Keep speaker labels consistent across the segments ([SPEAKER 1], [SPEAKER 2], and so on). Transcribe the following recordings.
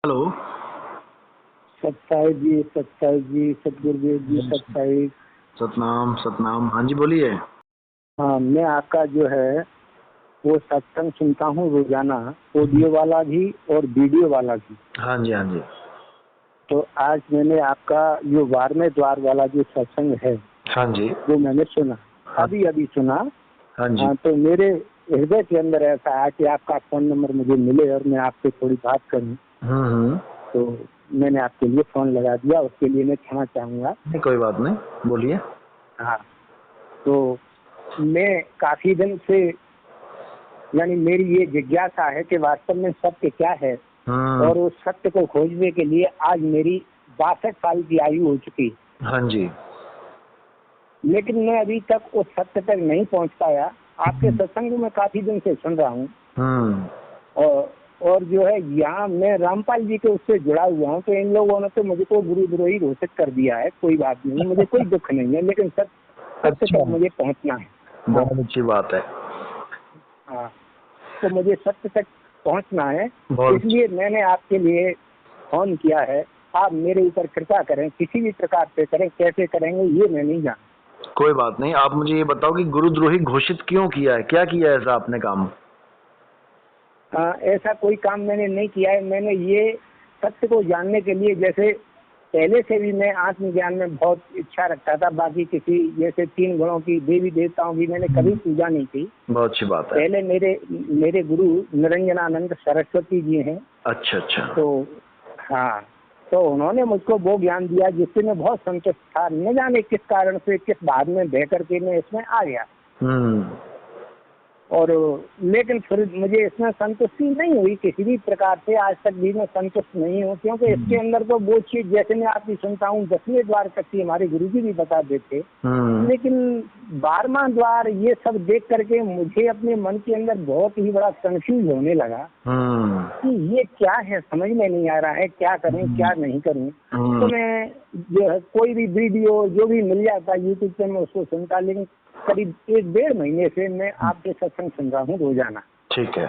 [SPEAKER 1] Hello.
[SPEAKER 2] सत्साई जी, सत्साई जी, सतगुरुदेव जी, सत्साई।
[SPEAKER 1] सतनाम सतनाम। हाँ जी बोलिए।
[SPEAKER 2] हाँ, मैं आपका जो है वो सत्संग सुनता हूँ रोजाना, ऑडियो वाला भी और वीडियो वाला भी।
[SPEAKER 1] हाँ जी हाँ जी।
[SPEAKER 2] तो आज मैंने आपका जो 12वें द्वार वाला जो सत्संग है
[SPEAKER 1] हाँ जी।
[SPEAKER 2] वो मैंने सुना,
[SPEAKER 1] हाँ
[SPEAKER 2] अभी सुना।
[SPEAKER 1] हाँ जी।
[SPEAKER 2] हाँ, तो मेरे हृदय के अंदर ऐसा है कि आपका फोन नंबर मुझे मिले और मैं आपसे थोड़ी बात करूँ,
[SPEAKER 1] हम्म।
[SPEAKER 2] तो मैंने आपके लिए फोन लगा दिया। उसके लिए मैं क्षमा चाहूँगा।
[SPEAKER 1] नहीं कोई बात नहीं, बोलिए।
[SPEAKER 2] हाँ, तो मैं काफी दिन से, यानी मेरी ये जिज्ञासा है कि वास्तव में सत्य क्या है, और उस सत्य को खोजने के लिए आज मेरी 62 साल की आयु हो चुकी है।
[SPEAKER 1] हाँ जी।
[SPEAKER 2] लेकिन मैं अभी तक उस सत्य तक नहीं पहुंच पाया। आपके सत्संग में काफी दिन से सुन रहा हूँ, और जो है यहाँ मैं रामपाल जी के उससे जुड़ा हुआ हूँ। तो इन लोगों ने तो मुझे को गुरुद्रोही घोषित कर दिया है। कोई बात नहीं, मुझे कोई दुख नहीं है, लेकिन सत्य
[SPEAKER 1] अच्छा,
[SPEAKER 2] तक मुझे पहुंचना है। हाँ
[SPEAKER 1] बहुत अच्छी बात है।
[SPEAKER 2] हाँ, तो मुझे सत्य तक पहुंचना है,
[SPEAKER 1] बहुत
[SPEAKER 2] इसलिए मैंने आपके लिए फोन किया है। आप मेरे ऊपर कृपा करें, किसी भी प्रकार से करें, कैसे करेंगे ये मैं नहीं जानता।
[SPEAKER 1] कोई बात नहीं। आप मुझे ये बताओ कि गुरुद्रोही घोषित क्यों किया है, क्या किया है ऐसा आपने काम?
[SPEAKER 2] ऐसा कोई काम मैंने नहीं किया है। मैंने ये सत्य को जानने के लिए, जैसे पहले से भी मैं आत्मज्ञान में बहुत इच्छा रखता था। बाकी किसी जैसे 3 गुणों की, देवी देवताओं की मैंने कभी पूजा नहीं की।
[SPEAKER 1] बहुत अच्छी बात है।
[SPEAKER 2] पहले मेरे गुरु निरंजनानंद सरस्वती जी हैं।
[SPEAKER 1] अच्छा अच्छा।
[SPEAKER 2] तो हाँ, तो उन्होंने मुझको वो ज्ञान दिया जिससे मैं बहुत संतुष्ट था। न जाने किस कारण से, किस भाव में बह करके मैं इसमें आ गया। और लेकिन फिर मुझे इसमें संतुष्टि नहीं हुई किसी भी प्रकार से। आज तक भी मैं संतुष्ट नहीं हूँ, क्योंकि इसके अंदर तो वो चीज, जैसे मैं आपकी सुनता हूँ 10वें द्वार तक की हमारे गुरुजी भी बता देते, लेकिन 12वां द्वार ये सब देख करके मुझे अपने मन के अंदर बहुत ही बड़ा कंफ्यूज होने लगा कि ये क्या है, समझ में नहीं आ रहा है, क्या करूं क्या नहीं करूं। तो मैं जो है कोई भी वीडियो जो भी मिल जाता यूट्यूब पे मैं उसको सुनता, लेकिन करीब 1-1.5 महीने से मैं आपके सत्संग सुन रहा हूँ रोजाना।
[SPEAKER 1] ठीक है।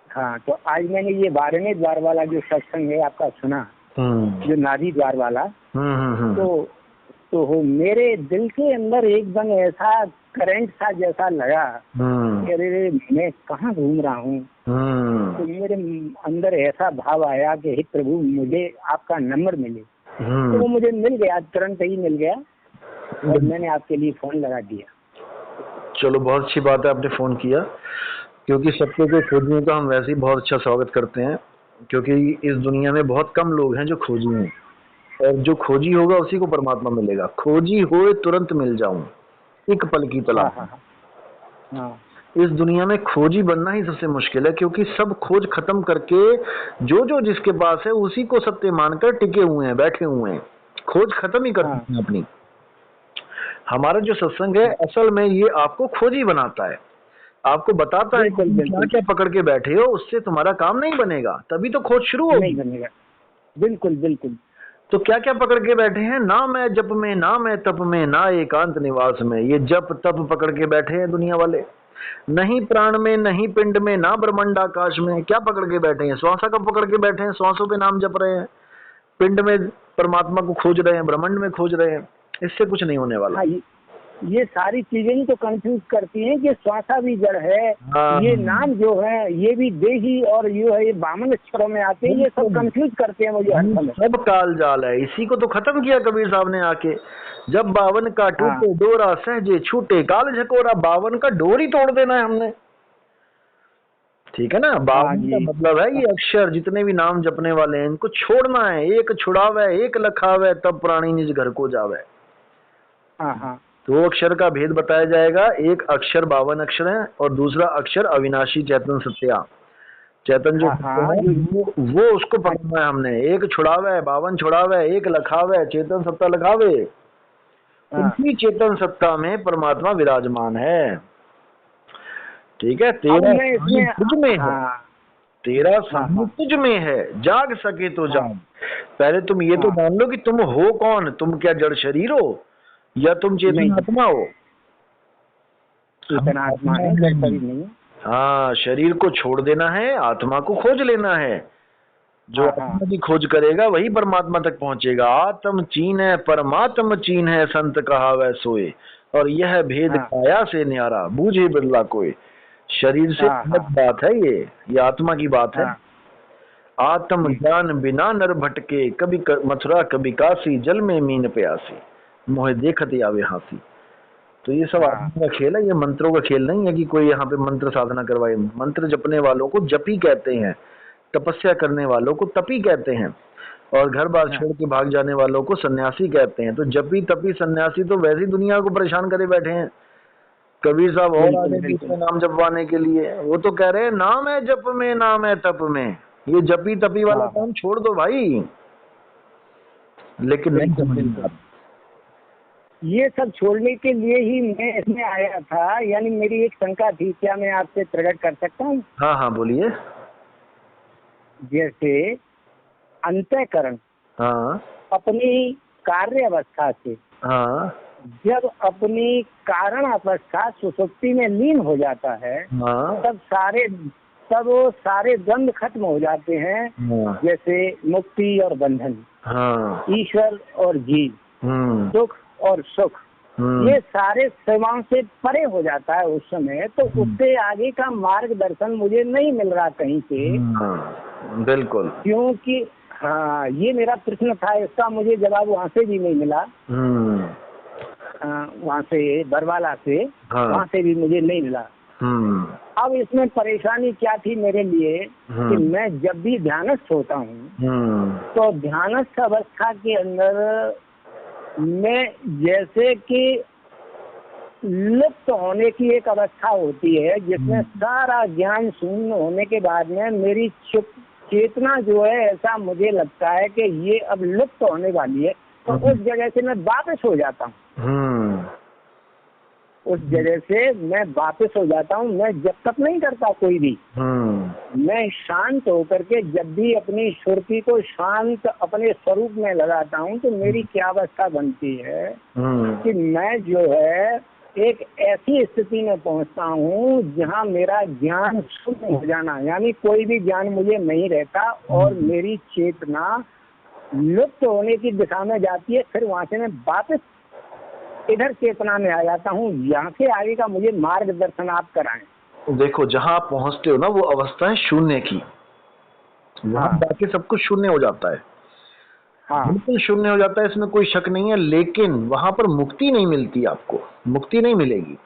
[SPEAKER 2] हाँ, तो आज मैंने ये 12वें द्वार वाला जो सत्संग है आपका सुना, जो नाभि द्वार वाला, तो हो मेरे दिल के अंदर एकदम ऐसा करंट सा जैसा लगा कि अरे मैं कहाँ घूम रहा हूँ। तो मेरे अंदर ऐसा भाव आया कि हे प्रभु, मुझे आपका नंबर मिले। तो वो मुझे मिल गया, तुरंत ही मिल गया, और मैंने आपके लिए फोन लगा दिया।
[SPEAKER 1] चलो बहुत अच्छी बात है आपने फोन किया, क्योंकि सत्य को खोजने का हम वैसे ही बहुत अच्छा स्वागत करते हैं, क्योंकि इस दुनिया में बहुत कम लोग हैं जो खोजी हैं, और जो खोजी होगा उसी को परमात्मा मिलेगा। खोजी होए तुरंत मिल जाऊं, एक पल की तलाश।
[SPEAKER 2] हाँ हाँ हाँ,
[SPEAKER 1] इस दुनिया में खोजी बनना ही सबसे मुश्किल है, क्योंकि सब खोज खत्म करके जो जो जिसके पास है उसी को सत्य मानकर टिके हुए हैं, बैठे हुए हैं, खोज खत्म ही कर चुके हैं अपनी। हमारा जो सत्संग है असल में ये आपको खोजी बनाता है, आपको बताता है कि क्या क्या पकड़ के बैठे हो, उससे तुम्हारा काम नहीं बनेगा, तभी तो खोज शुरू होगी।
[SPEAKER 2] नहीं बनेगा, बिल्कुल बिल्कुल।
[SPEAKER 1] तो क्या क्या पकड़ के बैठे हैं? ना मैं जप में, ना मैं तप में, ना एकांत निवास में। ये जप तप पकड़ के बैठे हैं दुनिया वाले। नहीं प्राण में, नहीं पिंड में, ना ब्रह्मांड आकाश में। क्या पकड़ के बैठे हैं? श्वासा का पकड़ के बैठे हैं, श्वासों पे नाम जप रहे हैं, पिंड में परमात्मा को खोज रहे हैं, ब्रह्मांड में खोज रहे हैं। इससे कुछ नहीं होने वाला।
[SPEAKER 2] हाँ, ये सारी चीजें ही तो कंफ्यूज करती हैं कि श्वासा भी जड़ है, ये नाम जो है ये भी देही, और ये है ये 52 अक्षरों में आते हैं। ये सब कंफ्यूज करते हैं मुझे हर समय।
[SPEAKER 1] सब काल जाल है, इसी को तो खत्म किया कबीर साहब ने आके। जब 52 का टूटे डोरा सहजे छूटे, काल झकोरा 52 का डोर ही तोड़ देना है हमने। ठीक है ना? 52 का मतलब है ये अक्षर, जितने भी नाम जपने वाले हैं इनको छोड़ना है। एक छुड़ावे एक लखावे, तब प्राणी निज घर को जावे। दो अक्षर का भेद बताया जाएगा। एक अक्षर 52 अक्षर है, और दूसरा अक्षर अविनाशी चेतन सत्या। चेतन जो है वो उसको पकड़ना है हमने। एक छुड़ावे 52 छुड़ावे, एक लखावे चेतन सत्ता लखावे। इसी चेतन सत्ता में परमात्मा विराजमान है। ठीक है? तेरा तुझ में है, तेरा सामने तुझ में है, जाग सके तो जाग। पहले तुम ये तो जान लो कि तुम हो कौन। तुम क्या जड़ शरीर हो या तुम चेतन आत्मा हो?
[SPEAKER 2] चेतन आत्मा है, जड़ शरीर नहीं है।
[SPEAKER 1] हाँ, शरीर को छोड़ देना है, आत्मा को खोज लेना है। जो आत्मा की खोज करेगा वही परमात्मा तक पहुंचेगा। आत्म चीन है परमात्म चीन है, संत कहा वह सोए, और यह भेद काया से न्यारा, बूझे बिरला कोई। शरीर से अलग बात है ये आत्मा की बात है। आत्म ज्ञान बिना नर भटके, कभी मथुरा कभी काशी, जल में मीन प्यासी, मोहे देखत आवे हासी। तो ये सब आत्मा का खेल है, ये मंत्रों का खेल नहीं है कि कोई यहाँ पे मंत्र साधना करवाए। मंत्र जपने वालों को जपी कहते हैं, तपस्या करने वालों को तपी कहते हैं, और घर बार छोड़ के भाग जाने वालों को सन्यासी कहते हैं। तो जपी तपी सन्यासी तो वैसी दुनिया को परेशान करे बैठे हैं। कबीर साहब और आगे बीच में नाम जपवाने के लिए, वो तो कह रहे हैं नाम है जप में, नाम है तप में, ये जपी तपी वाला काम छोड़ दो भाई। लेकिन नहीं समझ,
[SPEAKER 2] ये सब छोड़ने के लिए ही मैं इसमें आया था। यानी मेरी एक शंका थी, क्या मैं आपसे प्रकट कर सकता हूँ?
[SPEAKER 1] हाँ हाँ बोलिए।
[SPEAKER 2] जैसे अंतःकरण अपनी कार्य अवस्था से जब अपनी कारण अवस्था सुसुप्ति में लीन हो जाता है, तब वो सारे द्वंद खत्म हो जाते हैं। जैसे मुक्ति और बंधन, ईश्वर और जीव, दुख और सुख, ये सारे सीमाओं से परे हो जाता है उस समय। तो उससे आगे का मार्गदर्शन मुझे नहीं मिल रहा कहीं से।
[SPEAKER 1] बिल्कुल,
[SPEAKER 2] क्योंकि हाँ, ये मेरा प्रश्न था, इसका मुझे जवाब वहाँ से भी नहीं मिला। वहाँ से बरवाला से, वहाँ से भी मुझे नहीं मिला। अब इसमें परेशानी क्या थी मेरे लिए कि मैं जब भी ध्यानस्थ होता हूँ तो ध्यानस्थ अवस्था के अंदर मैं जैसे कि लुप्त होने की एक अवस्था होती है, जिसमें सारा ज्ञान शून्य होने के बाद में मेरी चेतना जो है, ऐसा मुझे लगता है कि ये अब लुप्त होने वाली है। तो उस जगह से मैं वापस हो जाता हूँ, उस जगह से मैं वापस हो जाता हूँ। मैं जब तक नहीं करता कोई भी, मैं शांत होकर के जब भी अपनी सुरती को शांत अपने स्वरूप में लगाता हूँ, तो मेरी क्या अवस्था बनती है कि मैं जो है एक ऐसी स्थिति में पहुंचता हूँ जहाँ मेरा ज्ञान शून्य हो जाना, यानी कोई भी ज्ञान मुझे नहीं रहता और मेरी चेतना लुप्त होने की दिशा में जाती है। फिर वहां से मैं वापस इधर चेतना में आ जाता हूँ। यहाँ से आगे का मुझे मार्गदर्शन आप कराएं।
[SPEAKER 1] देखो, जहाँ आप पहुँचते हो ना, वो अवस्था है शून्य की। वहाँ जाके सब कुछ शून्य हो जाता है, बिल्कुल शून्य हो जाता है, इसमें कोई शक नहीं है। लेकिन वहां पर मुक्ति नहीं मिलती, आपको मुक्ति नहीं मिलेगी।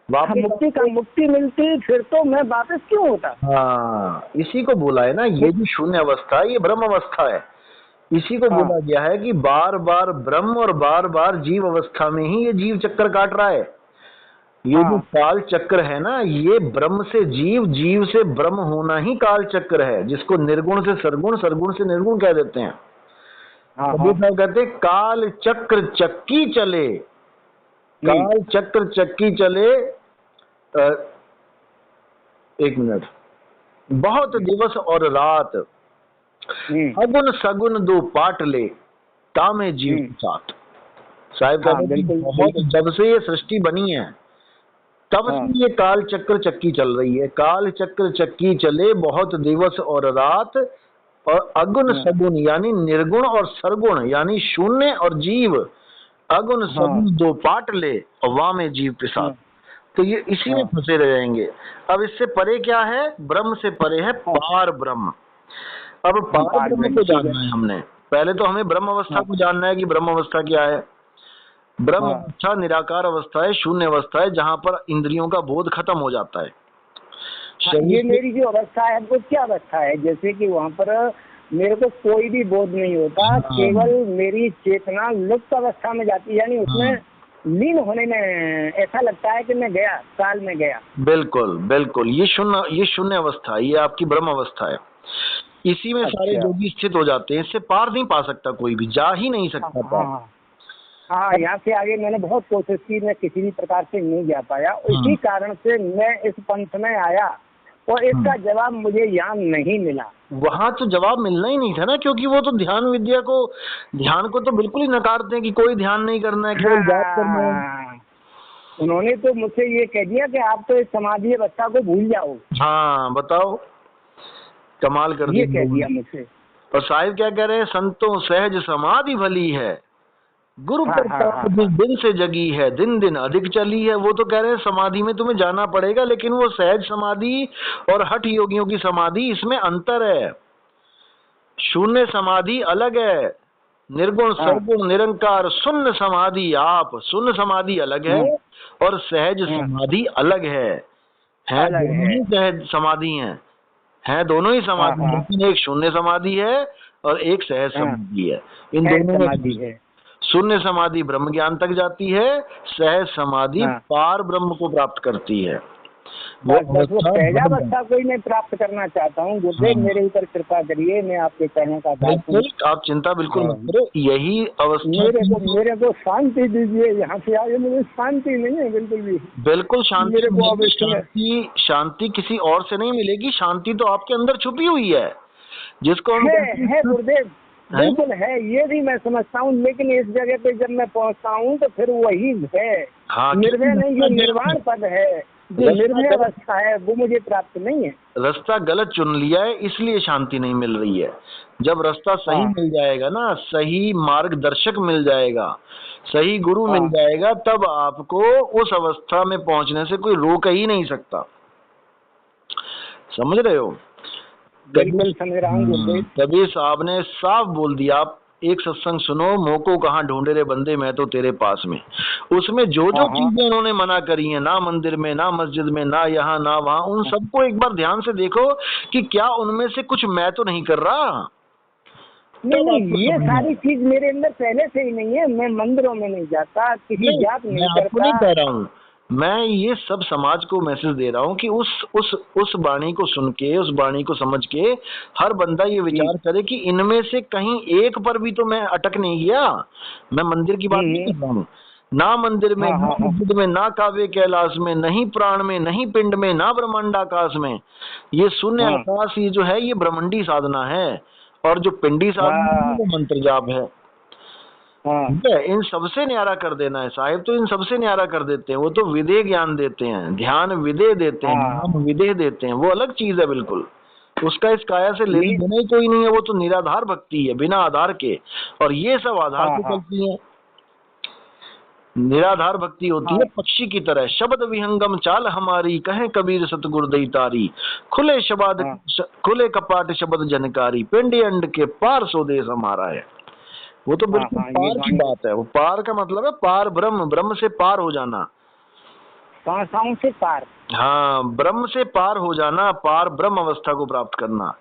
[SPEAKER 2] मुक्ति मिलती फिर तो मैं वापस क्यों होता?
[SPEAKER 1] हाँ, इसी को बोला है ना, ये जो शून्य अवस्था है ये ब्रह्म अवस्था है। इसी को बोला गया है कि बार बार ब्रह्म और बार बार जीव अवस्था में ही ये जीव चक्कर काट रहा है। ये जो काल चक्र है ना, ये ब्रह्म से जीव, जीव से ब्रह्म होना ही काल चक्र है, जिसको निर्गुण से सरगुण, सरगुण से निर्गुण कह देते हैं। कहते काल चक्र चक्की चले, काल चक्र चक्की चले। एक मिनट, बहुत दिवस और रात, अगुन सगुन दो पाट ले, तामे जीव साथ। साहिब कहते बहुत, जब से ये सृष्टि बनी है तब से ये काल चक्र चक्की चल रही है। काल चक्र चक्की चले, बहुत दिवस और रात, और अगुण सगुण यानी निर्गुण और सरगुण यानी शून्य और जीव, अगुण सगुण दो पाट ले और वामे जीव के साथ। तो ये इसी में फंसे रहेंगे। अब इससे परे क्या है? ब्रह्म से परे है पार ब्रह्म। अब पार ब्रह्म को जानना है हमने। पहले तो हमें ब्रह्म अवस्था को जानना है कि ब्रह्म अवस्था क्या है। ब्रह्म अवस्था निराकार अवस्था है, शून्य अवस्था है, जहाँ पर इंद्रियों का बोध खत्म हो जाता है।
[SPEAKER 2] ये मेरी जो अवस्था है वो क्या अवस्था है? जैसे कि वहाँ पर मेरे को कोई भी बोध नहीं होता, केवल मेरी चेतना लुप्त अवस्था में जाती है, यानी उसमें लीन होने में ऐसा लगता है कि मैं गया, काल में गया।
[SPEAKER 1] बिल्कुल बिल्कुल, ये शून्य अवस्था, ये आपकी ब्रह्म अवस्था है। इसी में सारे योगी स्थित हो जाते हैं। इससे पार नहीं पा सकता कोई भी, जा ही नहीं सकता।
[SPEAKER 2] हाँ, यहाँ से आगे मैंने बहुत कोशिश की, मैं किसी भी प्रकार से नहीं जा पाया। इसी कारण से मैं इस पंथ में आया और इसका जवाब मुझे यहाँ नहीं मिला।
[SPEAKER 1] वहाँ तो जवाब मिलना ही नहीं था ना, क्योंकि वो तो ध्यान विद्या को, ध्यान को तो बिल्कुल ही नकारते हैं कि कोई ध्यान नहीं करना है, केवल जाप करना है।
[SPEAKER 2] उन्होंने तो मुझसे ये कह दिया कि आप तो इस समाधि अवस्था को भूल जाओ।
[SPEAKER 1] हाँ बताओ, कमाल कर
[SPEAKER 2] ये कह दिया मुझसे।
[SPEAKER 1] और साहिब क्या कह रहे हैं, संतों सहज समाधि भली है, गुरु प्रताप जिस दिन से जगी है, दिन दिन अधिक चली है। वो तो कह रहे हैं समाधि में तुम्हें जाना पड़ेगा, लेकिन वो सहज समाधि और हठ योगियों की समाधि, इसमें अंतर है। शून्य समाधि अलग है, निर्गुण सगुण निरंकार शून्य समाधि, आप शून्य समाधि अलग है और सहज समाधि अलग है। दोनों ही सहज समाधि है दोनों ही समाधि, लेकिन एक शून्य समाधि है और एक सहज समाधि है। इन दोनों में शून्य समाधि ब्रह्म ज्ञान तक जाती है, सहज समाधि पार ब्रह्म को प्राप्त करती है।
[SPEAKER 2] वो सहजावस्था कोई मैं प्राप्त करना चाहता हूँ, गुरुदेव मेरे ऊपर कृपा करिए, मैं आपके कहने का
[SPEAKER 1] बिल्कुल, आप चिंता बिल्कुल मत करो, यही अवस्था
[SPEAKER 2] मेरे को शांति दीजिए। यहाँ से आगे मुझे शांति नहीं है बिल्कुल भी।
[SPEAKER 1] बिल्कुल शांति, शांति किसी और से नहीं मिलेगी, शांति तो आपके अंदर छुपी हुई है, जिसको हम
[SPEAKER 2] है गुरुदेव, बिल्कुल है, ये भी मैं समझता हूँ। लेकिन इस जगह पे जब मैं पहुँचता हूँ तो फिर वही है, निर्भय नहीं, जो निर्वाण पद है, जो निर्भय अवस्था है, वो मुझे प्राप्त नहीं है।
[SPEAKER 1] रास्ता गलत चुन लिया है, इसलिए शांति नहीं मिल रही है। जब रास्ता सही मिल जाएगा ना, सही मार्गदर्शक मिल जाएगा, सही गुरु मिल जाएगा, तब आपको उस अवस्था में पहुंचने से कोई रोक ही नहीं सकता। समझ रहे हो?
[SPEAKER 2] बिल्कुल समझ रहा हूँ।
[SPEAKER 1] कबीर साहब ने साफ बोल दिया, आप एक सत्संग सुनो, मोको कहाँ ढूंढे रे बंदे, मैं तो तेरे पास में। उसमें जो जो चीजें उन्होंने मना करी हैं, ना मंदिर में, ना मस्जिद में, ना यहाँ ना वहाँ, उन सबको एक बार ध्यान से देखो कि क्या उनमें से कुछ मैं तो नहीं कर रहा।
[SPEAKER 2] नहीं, ये सारी चीज मेरे अंदर पहले से ही नहीं है। मैं मंदिरों में नहीं जाता, किसी जात नहीं करता।
[SPEAKER 1] नहीं कह रहा हूँ मैं, ये सब समाज को मैसेज दे रहा हूँ कि उस वाणी को सुन के, उस वाणी को समझ के हर बंदा ये विचार करे कि इनमें से कहीं एक पर भी तो मैं अटक नहीं गया। मैं मंदिर की बात नहीं कर रहा हूँ, ना मंदिर में, ना मस्जिद में, ना काव्य कैलाश में, नहीं प्राण में, नहीं पिंड में, ना ब्रह्मांडाकाश में। ये शून्य आकाश, ये जो है, ये ब्रह्मंडी साधना है, और जो पिंडी साधना है वो मंत्र जाप है। इन सबसे न्यारा कर देना है साहिब, तो इन सबसे न्यारा कर देते हैं। वो तो विदेह ज्ञान देते हैं, ध्यान विदेह देते हैं, नाम विदेह देते हैं, वो अलग चीज है बिल्कुल। उसका इस काया से लेने देना ही कोई नहीं है, वो तो निराधार भक्ति है, बिना आधार के। और ये सब आधार से चलती है। निराधार भक्ति होती है पक्षी की तरह, शब्द विहंगम चाल हमारी, कहे कबीर सतगुरु दईतारी, खुले शब्द खुले कपाट शब्द जनकारी, पिंडी अंड के पार स्वदेश हमारा है। वो तो बिल्कुल पार की बात है। वो पार का मतलब है पार ब्रह्म, ब्रह्म से पार हो जाना,
[SPEAKER 2] संसारों से पार।
[SPEAKER 1] हाँ, ब्रह्म से पार हो जाना, पार ब्रह्म अवस्था को प्राप्त करना।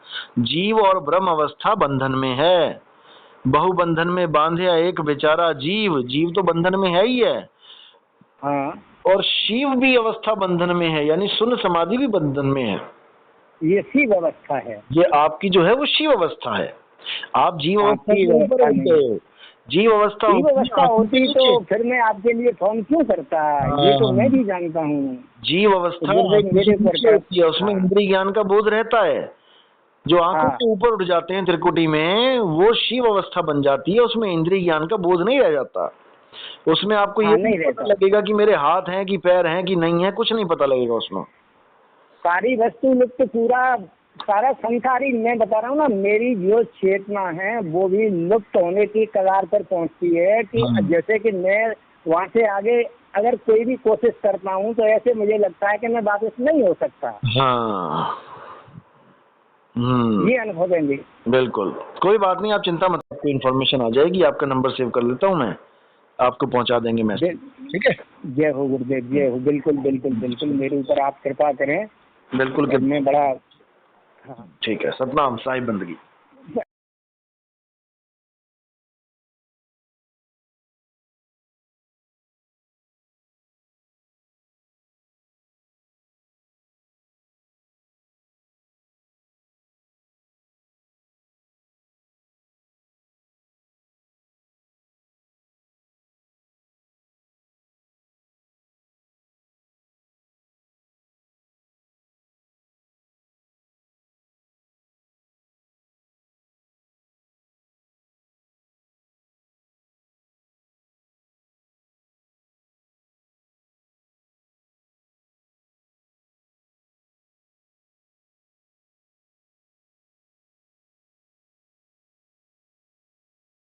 [SPEAKER 1] जीव और ब्रह्म अवस्था बंधन में है, बहु बंधन में बांधे एक बेचारा जीव। जीव तो बंधन में है ही है, और शिव भी अवस्था बंधन में है, यानी शून्य समाधि भी बंधन में है।
[SPEAKER 2] ये शिव अवस्था है,
[SPEAKER 1] ये आपकी जो है वो शिव अवस्था है। आप जीव अवस्था के ऊपर होते हो। जीव अवस्था
[SPEAKER 2] होती तो फिर मैं आपके लिए फोन क्यों करता, ये तो मैं भी जानता हूँ।
[SPEAKER 1] जीव अवस्था होती है, उसमें इंद्रिय ज्ञान का बोध रहता है। जो आंखों के ऊपर उठ जाते हैं त्रिकुटी में, वो शिव अवस्था बन जाती है, उसमें इंद्रिय ज्ञान का बोध नहीं रह जाता। उसमें आपको ये नहीं पता लगेगा कि मेरे हाथ हैं कि पैर हैं कि नहीं है, कुछ नहीं पता लगेगा उसमें।
[SPEAKER 2] सारी वस्तु लुप्त, पूरा सारा संसारी, मैं बता रहा हूँ ना, मेरी जो चेतना है वो भी लुप्त होने की कगार पर पहुँचती है। कि जैसे कि मैं वहाँ से आगे अगर कोई भी कोशिश करता हूँ तो ऐसे मुझे लगता है कि मैं वापस नहीं हो सकता। ये अनुभव है।
[SPEAKER 1] बिल्कुल, कोई बात नहीं, आप चिंता मत, आपको इन्फॉर्मेशन आ जाएगी। आपका नंबर सेव कर लेता हूँ मैं, आपको पहुँचा देंगे मैसेज। ठीक है,
[SPEAKER 2] जय हो गुरुदेव, जय हो। बिल्कुल बिल्कुल बिल्कुल, मेरे ऊपर आप कृपा करें।
[SPEAKER 1] बिल्कुल,
[SPEAKER 2] मैं बड़ा
[SPEAKER 1] ठीक है। सतनाम, साहिब बंदगी।